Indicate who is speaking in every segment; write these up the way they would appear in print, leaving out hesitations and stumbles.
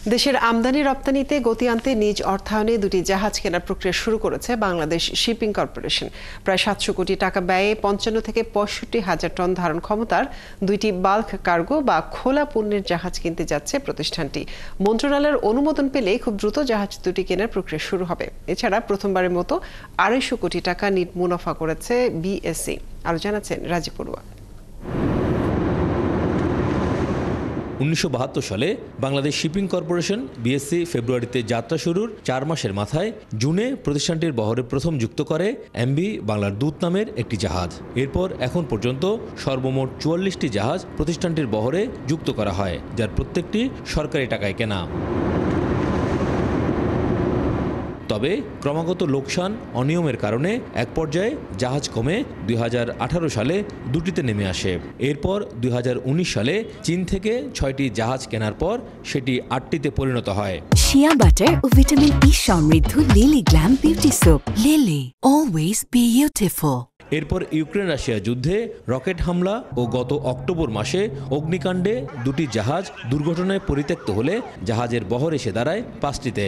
Speaker 1: দেশের আমদানি রপ্তানিতে গতি আনতে নিজ অর্থায়নে দুটি জাহাজ কেনার প্রক্রিয়া শুরু করেছে বাংলাদেশ শিপিং কর্পোরেশন। প্রায় 700 কোটি টাকা ব্যয়ে 55 থেকে 65 হাজার টন ধারণ ক্ষমতার দুইটি বাল্ক কার্গো বা খোলা পণ্যের জাহাজ কিনতে যাচ্ছে প্রতিষ্ঠানটি। মন্ত্রণালয়ের অনুমোদন পেলে খুব দ্রুত জাহাজ দুটি কেনার প্রক্রিয়া শুরু হবে। এছাড়া প্রথমবারের মতো 250 কোটি টাকা নিট মুনাফা করেছে বিএসসি। আরো জানাচ্ছেন রাজীব বড়ুয়া।
Speaker 2: 1972 সালে বাংলাদেশ শিপিং কর্পোরেশন বিএসসি ফেব্রুয়ারিতে যাত্রা শুরুর 4 মাসের মাথায় জুনে প্রতিষ্ঠানটির বহরে প্রথম যুক্ত করে এমভি বাংলার দূত নামের একটি জাহাজ। এরপর এখন পর্যন্ত সর্বমোট 44টি জাহাজ প্রতিষ্ঠানটির বহরে যুক্ত করা হয়, যার প্রত্যেকটি সরকারি টাকায় কেনা। তবে ক্রমাগত লোকসান অনিয়মের কারণে এক পর্যায়ে জাহাজ কমে 2018 সালে দুটিতে নেমে আসে। এরপর 2019 সালে চীন থেকে 6টি জাহাজ কেনার পর সেটি 8টিতে পরিণত হয়।
Speaker 3: শিয়া বাটার ও ভিটামিন ই সমৃদ্ধ lily glam beauty soap. Lily, always beautiful.
Speaker 2: এরপর ইউক্রেন রাশিয়া যুদ্ধে রকেট হামলা ও গত অক্টোবর মাসে অগ্নিকাণ্ডে দুটি জাহাজ দুর্ঘটনায় পরিত্যক্ত হলে জাহাজের বহর এসে দাঁড়ায় 5টিতে।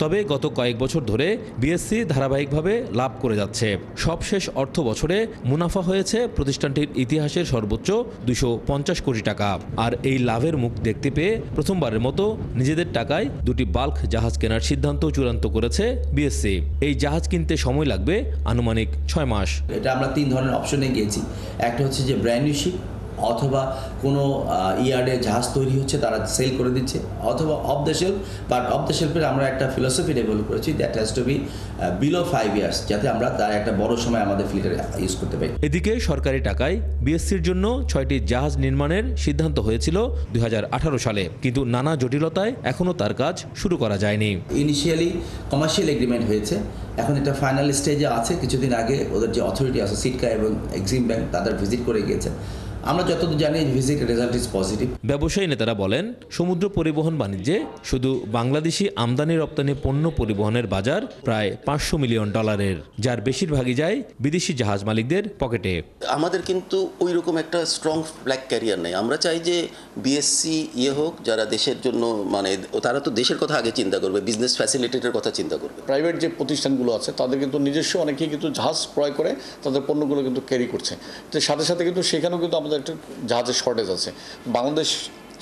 Speaker 2: তবে গত কয়েক বছর ধরে বিএসসি ধারাবাহিকভাবে লাভ করে যাচ্ছে। সবশেষ অর্থ বছরে মুনাফা হয়েছে প্রতিষ্ঠানটির ইতিহাসের সর্বোচ্চ 250 কোটি টাকা। আর এই লাভের মুখ দেখতে পেয়ে প্রথমবারের মতো নিজেদের টাকায় দুটি বাল্ক জাহাজ কেনার সিদ্ধান্ত চূড়ান্ত করেছে বিএসসি। এই জাহাজ কিনতে সময় লাগবে আনুমানিক 6 মাস।
Speaker 4: এটা আমরা 3 ধরনের অপশনে গিয়েছি। একটা হচ্ছে যে ব্র্যান্ড নিউ শিপ, অথবা কোনো ইয়ার্ডে জাহাজ তৈরি হচ্ছে তারা সেল করে দিচ্ছে, অথবা off the shelf. But off the শেলফের আমরা একটা ফিলোসফি ডেভেলপ করেছি, that has to be below 5 years, যাতে আমরা তার একটা বড় সময় আমাদের ফ্লিটে ইউজ করতে পারি।
Speaker 2: এদিকে সরকারি টাকায় বিএসসির জন্য 6টি জাহাজ নির্মাণের সিদ্ধান্ত হয়েছিল 2018 সালে, কিন্তু নানা জটিলতায় এখনও তার কাজ শুরু করা যায়নি।
Speaker 4: ইনিশিয়ালি কমার্শিয়াল এগ্রিমেন্ট হয়েছে, এখন এটা ফাইনাল স্টেজে আছে। কিছুদিন আগে ওদের যে অথরিটি আছে সিটকা এবং এক্সিম ব্যাংক, তাদের ভিজিট করে গিয়েছে। আমরা যতদূর জানি ভিজিট রেজাল্ট ইজ পজিটিভ।
Speaker 2: ব্যবসায়ী নেতারা বলেন, সমুদ্র পরিবহন বাণিজ্যে শুধু বাংলাদেশি আমদানি রপ্তানি পণ্য পরিবহনের বাজার প্রায় $500 মিলিয়ন, যার বেশিরভাগই যায় বিদেশি জাহাজ মালিকদের পকেটে।
Speaker 5: আমাদের কিন্তু ওই রকম একটা স্ট্রং ফ্ল্যাগ ক্যারিয়ার নেই। আমরা চাই যে বিএসসি হোক, যারা দেশের জন্য মানে তারা তো দেশের কথা আগে চিন্তা করবে, বিজনেস ফ্যাসিলিটেটের কথা চিন্তা করবে।
Speaker 6: প্রাইভেট যে প্রতিষ্ঠানগুলো আছে তাদের কিন্তু নিজস্ব অনেকেই কিন্তু জাহাজ ক্রয় করে তাদের পণ্যগুলো কিন্তু ক্যারি করছে। তো সাথে সাথে কিন্তু সেখানেও কিন্তু আমাদের একটা জাহাজের শর্টেজ আছে। বাংলাদেশ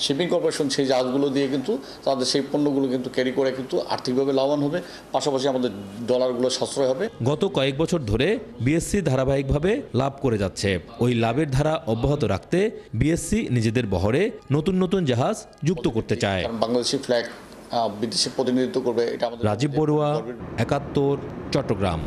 Speaker 6: শিপিং কর্পোরেশন সেই জাহাজগুলো দিয়ে কিন্তু তাদের সেই পণ্যগুলো কিন্তু ক্যারি করে কিন্তু আর্থিকভাবে লাভবান হবে, পাশাপাশি আমাদের ডলারগুলো সাশ্রয় হবে।
Speaker 2: গত কয়েক বছর ধরে বিএসসি ধারাবাহিকভাবে লাভ করে যাচ্ছে। ওই লাভের ধারা অব্যাহত রাখতে বিএসসি নিজেদের বহরে নতুন নতুন জাহাজ যুক্ত করতে চায়।
Speaker 6: বাংলাদেশি ফ্ল্যাগ বিদেশে প্রতিনিধিত্ব করবে, এটা আমাদের।
Speaker 2: রাজীব বড়ুয়া, 71, চট্টগ্রাম।